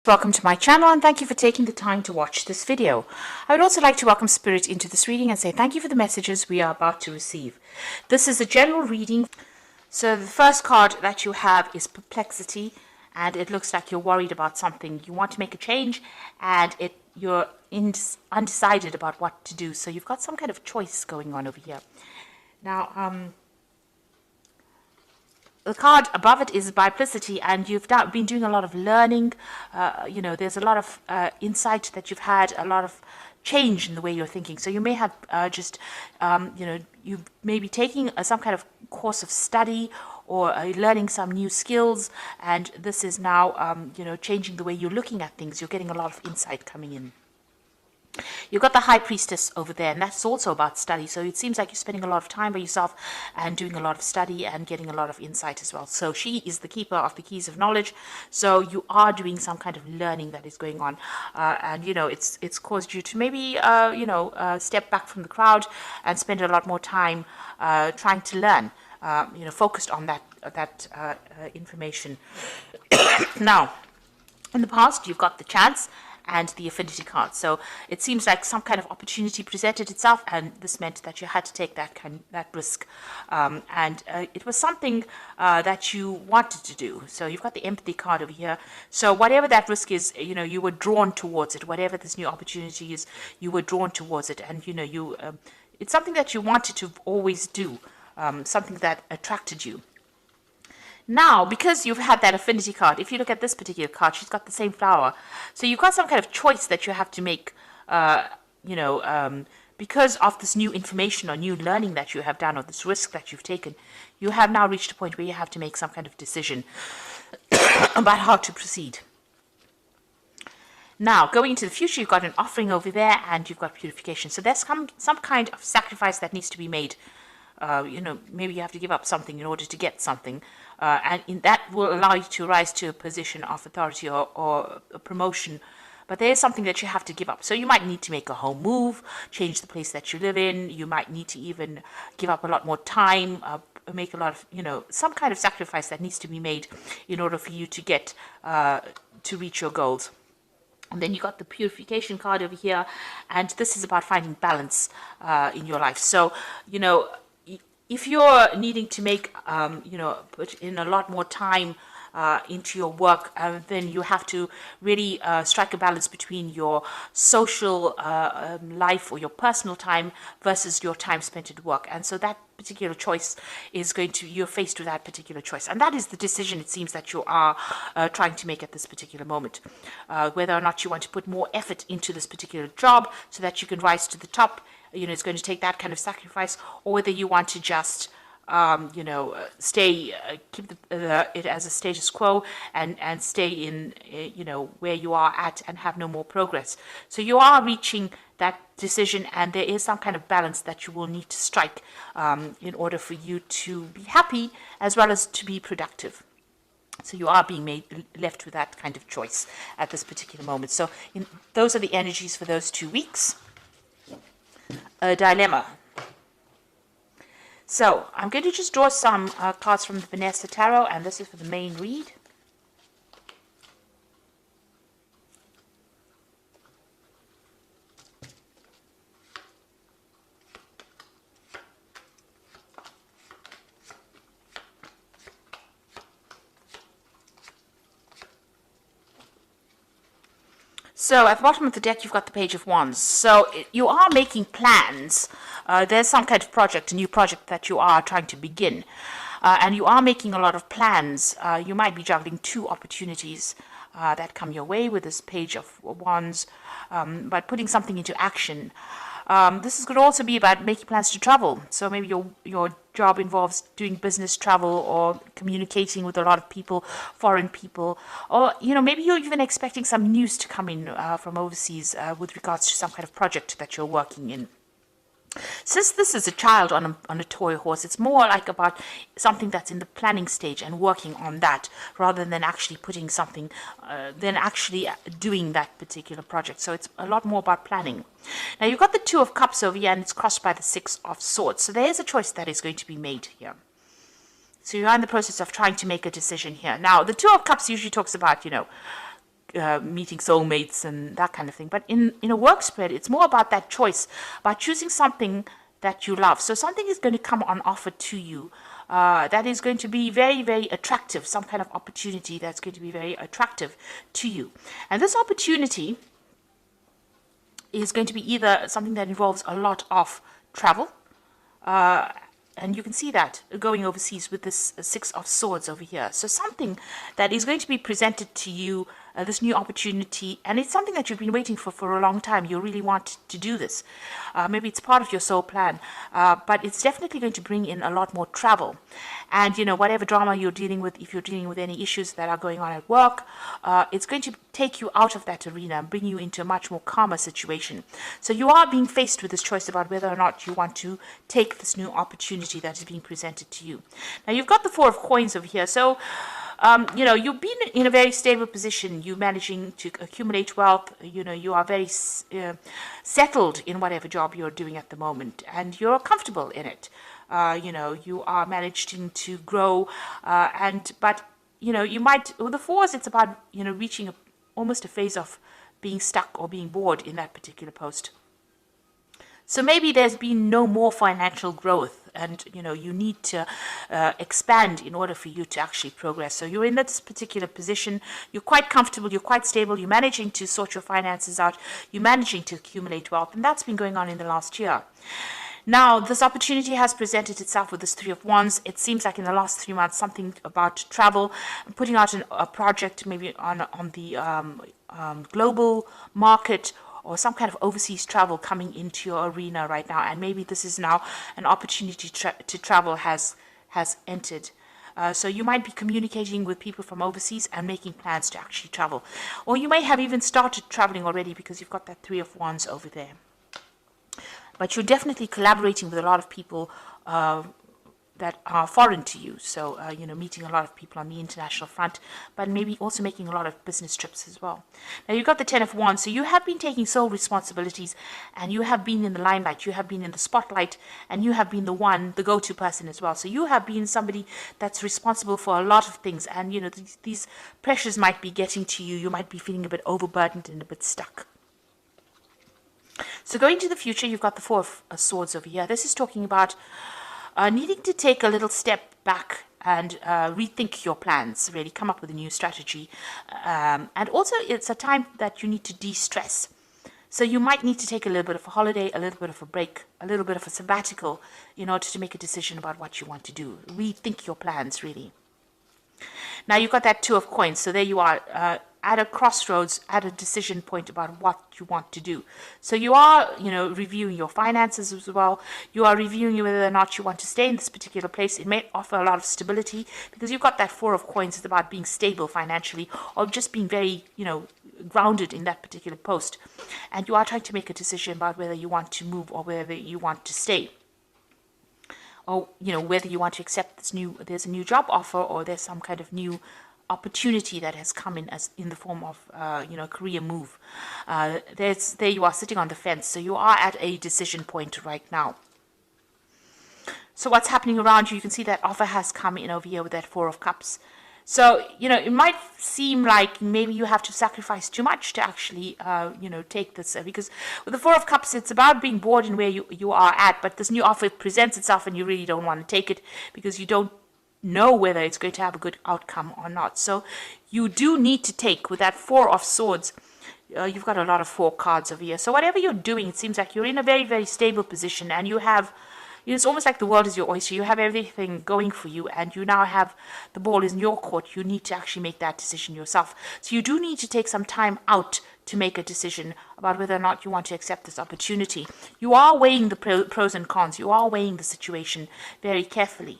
Welcome to my channel and thank you for taking the time to watch this video. I would also like to welcome Spirit into this reading and say thank you for the messages we are about to receive. This is a general reading. So the first card that you have is Perplexity, and it looks like you're worried about something. You want to make a change and you're undecided about what to do. So you've got some kind of choice going on over here. Now, the card above it is Biplicity, and you've been doing a lot of learning. There's a lot of insight that you've had, a lot of change in the way you're thinking. So you may have you may be taking some kind of course of study or learning some new skills, and this is now, changing the way you're looking at things. You're getting a lot of insight coming in. You've got the High Priestess over there, and that's also about study. So it seems like you're spending a lot of time by yourself and doing a lot of study and getting a lot of insight as well. So she is the keeper of the keys of knowledge. So you are doing some kind of learning that is going on. And it's caused you to maybe, step back from the crowd and spend a lot more time trying to learn, focused on that information. Now, in the past, you've got the Chance and the Affinity card. So it seems like some kind of opportunity presented itself, and this meant that you had to take that risk. It was something that you wanted to do. So you've got the Empathy card over here. So whatever that risk is, you were drawn towards it. Whatever this new opportunity is, you were drawn towards it, and it's something that you wanted to always do, something that attracted you. Now, because you've had that Affinity card, if you look at this particular card, she's got the same flower. So you've got some kind of choice that you have to make, because of this new information or new learning that you have done, or this risk that you've taken. You have now reached a point where you have to make some kind of decision about how to proceed. Now, going into the future, you've got an Offering over there, and you've got Purification. So there's some kind of sacrifice that needs to be made. Maybe you have to give up something in order to get something. That will allow you to rise to a position of authority or a promotion. But there is something that you have to give up. So you might need to make a home move, change the place that you live in. You might need to even give up a lot more time, make a lot of, some kind of sacrifice that needs to be made in order for you to get, to reach your goals. And then you got the Purification card over here. And this is about finding balance in your life. So, if you're needing to make, put in a lot more time into your work, then you have to really strike a balance between your social life or your personal time versus your time spent at work. And so that particular choice is you're faced with that particular choice. And that is the decision, it seems, that you are trying to make at this particular moment. Whether or not you want to put more effort into this particular job so that you can rise to the top. It's going to take that kind of sacrifice, or whether you want to just, stay, keep it as a status quo and stay in, where you are at and have no more progress. So you are reaching that decision, and there is some kind of balance that you will need to strike in order for you to be happy as well as to be productive. So you are being left with that kind of choice at this particular moment. So those are the energies for those 2 weeks. A dilemma. So I'm going to just draw some cards from the Vanessa Tarot, and this is for the main read. So at the bottom of the deck, you've got the Page of Wands. So you are making plans. There's some kind of project, a new project that you are trying to begin. And you are making a lot of plans. You might be juggling 2 opportunities that come your way with this Page of Wands, but putting something into action. This could also be about making plans to travel. So maybe your job involves doing business travel or communicating with a lot of people, foreign people, or maybe you're even expecting some news to come in from overseas with regards to some kind of project that you're working in. Since this is a child on a toy horse, it's more like about something that's in the planning stage and working on that, rather than actually putting something, than actually doing that particular project. So it's a lot more about planning. Now you've got the Two of Cups over here, and it's crossed by the Six of Swords. So there is a choice that is going to be made here. So you're in the process of trying to make a decision here. Now the Two of Cups usually talks about, meeting soulmates and that kind of thing. But in a work spread, it's more about that choice, about choosing something that you love. So something is going to come on offer to you that is going to be very, very attractive, some kind of opportunity that's going to be very attractive to you. And this opportunity is going to be either something that involves a lot of travel, and you can see that going overseas with this Six of Swords over here. So something that is going to be presented to you, this new opportunity, and it's something that you've been waiting for a long time. You really want to do this. Maybe it's part of your soul plan, but it's definitely going to bring in a lot more travel. And, you know, whatever drama you're dealing with, if you're dealing with any issues that are going on at work, it's going to take you out of that arena and bring you into a much more calmer situation. So you are being faced with this choice about whether or not you want to take this new opportunity that is being presented to you. Now, you've got the Four of Coins over here. So, you know, you've been in a very stable position. You're managing to accumulate wealth. You know, you are very settled in whatever job you're doing at the moment, and you're comfortable in it. You know, you are managing to grow, but you know, you might, with the fours, it's about, you know, reaching almost a phase of being stuck or being bored in that particular post. So maybe there's been no more financial growth, and you know, you need to expand in order for you to actually progress. So you're in this particular position, you're quite comfortable, you're quite stable, you're managing to sort your finances out, you're managing to accumulate wealth, and that's been going on in the last year. Now, this opportunity has presented itself with this Three of Wands. It seems like in the last 3 months, something about travel, putting out a project maybe on the global market, or some kind of overseas travel coming into your arena right now. And maybe this is now an opportunity to travel has entered. So you might be communicating with people from overseas and making plans to actually travel. Or you may have even started traveling already because you've got that Three of Wands over there. But you're definitely collaborating with a lot of people that are foreign to you. So, you know, meeting a lot of people on the international front, but maybe also making a lot of business trips as well. Now, you've got the Ten of Wands. So you have been taking sole responsibilities, and you have been in the limelight. You have been in the spotlight, and you have been the go-to person as well. So you have been somebody that's responsible for a lot of things. And, you know, these pressures might be getting to you. You might be feeling a bit overburdened and a bit stuck. So going to the future, you've got the Four of Swords over here. This is talking about needing to take a little step back and rethink your plans, really come up with a new strategy. And also, it's a time that you need to de-stress. So you might need to take a little bit of a holiday, a little bit of a break, a little bit of a sabbatical in order to make a decision about what you want to do. Rethink your plans, really. Now, you've got that Two of Coins. So there you are, at a crossroads, at a decision point about what you want to do. So you are, you know, reviewing your finances as well. You are reviewing whether or not you want to stay in this particular place. It may offer a lot of stability because you've got that Four of Coins. It's about being stable financially, or just being very, you know, grounded in that particular post. And you are trying to make a decision about whether you want to move or whether you want to stay. Or, you know, whether you want to accept there's a new job offer, or there's some kind of new opportunity that has come in the form of, you know, a career move. There you are sitting on the fence. So you are at a decision point right now. So what's happening around you? You can see that offer has come in over here with that Four of Cups. So, you know, it might seem like maybe you have to sacrifice too much to actually, you know, take this. Because with the Four of Cups, it's about being bored in where you are at. But this new offer presents itself and you really don't want to take it because you don't know whether it's going to have a good outcome or not. So you do need to take, with that Four of Swords, you've got a lot of 4 cards over here. So whatever you're doing, it seems like you're in a very, very stable position, and you have, it's almost like the world is your oyster. You have everything going for you, and you now have the ball is in your court. You need to actually make that decision yourself. So you do need to take some time out to make a decision about whether or not you want to accept this opportunity. You are weighing the pros and cons. You are weighing the situation very carefully.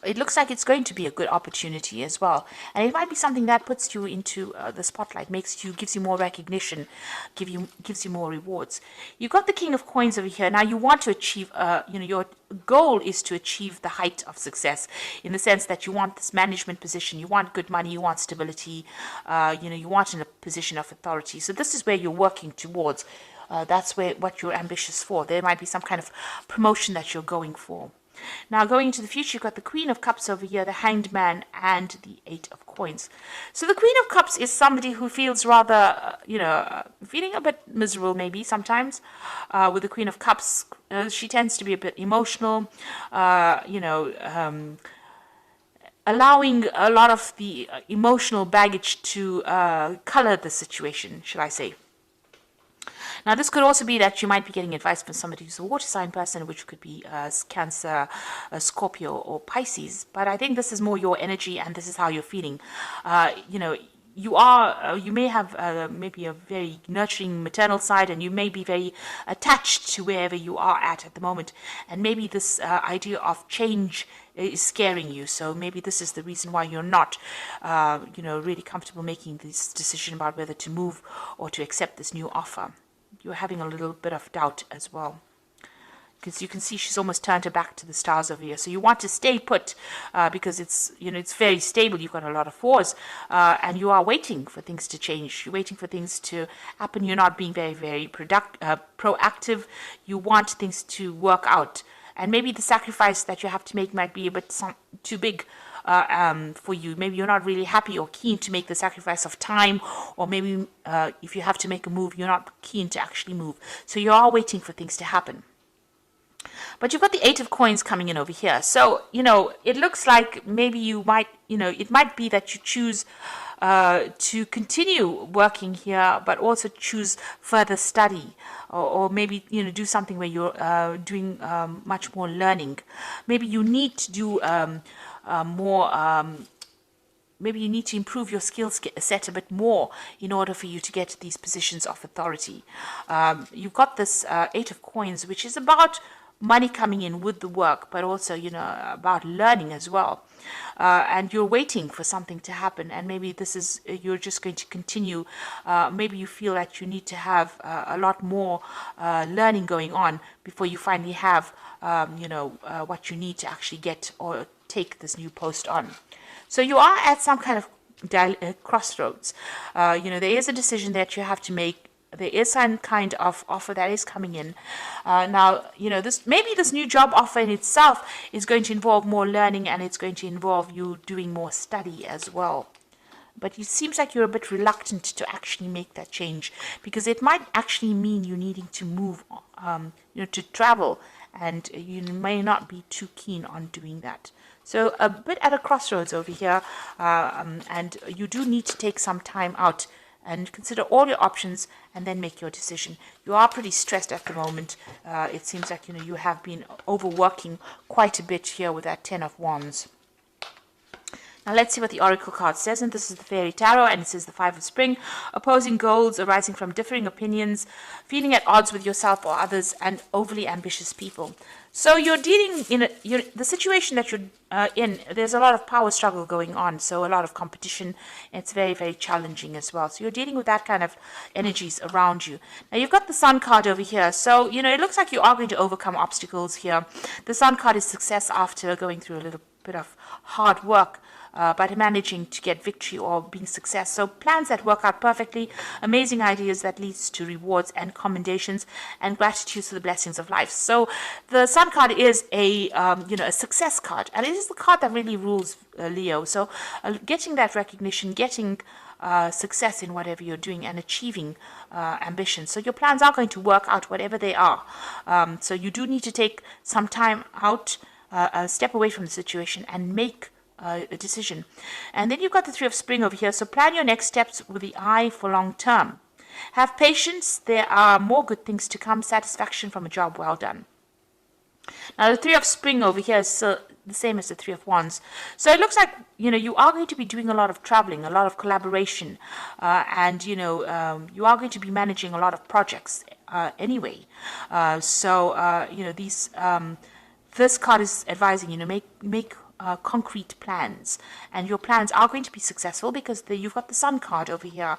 It looks like it's going to be a good opportunity as well, and it might be something that puts you into the spotlight, gives you more recognition, gives you more rewards. You've got the King of Coins over here. Now you want to achieve, you know, your goal is to achieve the height of success, in the sense that you want this management position, you want good money, you want stability, you know, you want in a position of authority. So this is where you're working towards. That's what you're ambitious for. There might be some kind of promotion that you're going for. Now, going into the future, you've got the Queen of Cups over here, the Hanged Man, and the Eight of points. So the Queen of Cups is somebody who feels rather, feeling a bit miserable maybe sometimes. With the Queen of Cups, she tends to be a bit emotional, allowing a lot of the emotional baggage to color the situation, should I say. Now, this could also be that you might be getting advice from somebody who's a water sign person, which could be Cancer, Scorpio, or Pisces. But I think this is more your energy, and this is how you're feeling. You may have maybe a very nurturing maternal side, and you may be very attached to wherever you are at the moment. And maybe this idea of change is scaring you. So maybe this is the reason why you're not, really comfortable making this decision about whether to move or to accept this new offer. You're having a little bit of doubt as well, because you can see she's almost turned her back to the stars over here. So you want to stay put because it's very stable. You've got a lot of fours, and you are waiting for things to change. You're waiting for things to happen. You're not being very, very proactive. You want things to work out, and maybe the sacrifice that you have to make might be a bit too big for you. Maybe you're not really happy or keen to make the sacrifice of time, or maybe if you have to make a move, you're not keen to actually move. So you are waiting for things to happen. But you've got the Eight of Coins coming in over here. So, it looks like maybe you might, it might be that you choose to continue working here, but also choose further study, or maybe, do something where you're doing much more learning. Maybe you need to do maybe you need to improve your skill set a bit more in order for you to get these positions of authority. You've got this Eight of Coins, which is about money coming in with the work, but also, about learning as well. And you're waiting for something to happen, and maybe you're just going to continue. Maybe you feel that you need to have a lot more learning going on before you finally have, what you need to actually get or take this new post on. So you are at some kind of crossroads. There is a decision that you have to make. There is some kind of offer that is coming in. Now, this new job offer in itself is going to involve more learning, and it's going to involve you doing more study as well. But it seems like you're a bit reluctant to actually make that change, because it might actually mean you needing to move, to travel, and you may not be too keen on doing that. So a bit at a crossroads over here, and you do need to take some time out and consider all your options and then make your decision. You are pretty stressed at the moment. It seems like you have been overworking quite a bit here with that 10 of Wands. Now let's see what the Oracle card says, and this is the Fairy Tarot, and it says the Five of Spring, opposing goals arising from differing opinions, feeling at odds with yourself or others, and overly ambitious people. So you're dealing the situation that you're in. There's a lot of power struggle going on, so a lot of competition. It's very, very challenging as well. So you're dealing with that kind of energies around you. Now you've got the Sun card over here. So, it looks like you are going to overcome obstacles here. The Sun card is success after going through a little bit of hard work. But managing to get victory or being success. So plans that work out perfectly, amazing ideas that leads to rewards and commendations, and gratitude for the blessings of life. So the Sun card is a success card, and it is the card that really rules Leo. So getting that recognition, getting success in whatever you're doing, and achieving ambition. So your plans are going to work out, whatever they are. So you do need to take some time out, step away from the situation, and make a decision. And then you've got the Three of Spring over here. So plan your next steps with the eye for long term. Have patience. There are more good things to come. Satisfaction from a job well done. Now the Three of Spring over here is the same as the Three of Wands. So it looks like you are going to be doing a lot of traveling, a lot of collaboration, and you are going to be managing a lot of projects anyway. This card is advising make concrete plans, and your plans are going to be successful because you've got the Sun card over here.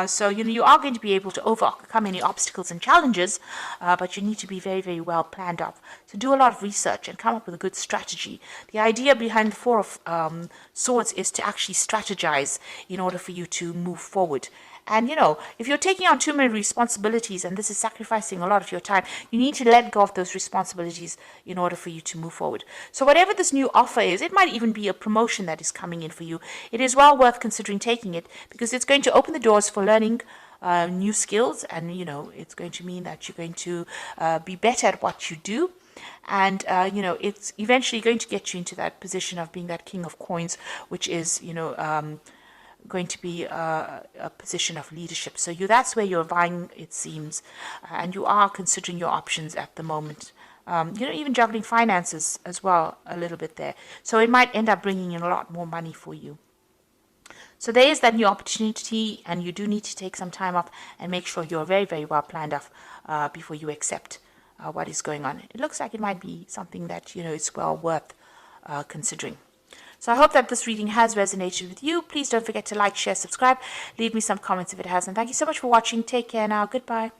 So you are going to be able to overcome any obstacles and challenges, but you need to be very, very well planned up. So do a lot of research and come up with a good strategy. The idea behind the Four of Swords is to actually strategize in order for you to move forward. And, if you're taking on too many responsibilities and this is sacrificing a lot of your time, you need to let go of those responsibilities in order for you to move forward. So whatever this new offer is, it might even be a promotion that is coming in for you. It is well worth considering taking it because it's going to open the doors for learning new skills, and it's going to mean that you're going to be better at what you do, and it's eventually going to get you into that position of being that king of coins, which is going to be a position of leadership. So that's where you're vying, it seems, and you are considering your options at the moment. Even juggling finances as well a little bit there. So it might end up bringing in a lot more money for you. So there is that new opportunity, and you do need to take some time off and make sure you're very, very well planned off before you accept what is going on. It looks like it might be something that, is well worth considering. So I hope that this reading has resonated with you. Please don't forget to like, share, subscribe. Leave me some comments if it has. And thank you so much for watching. Take care now. Goodbye.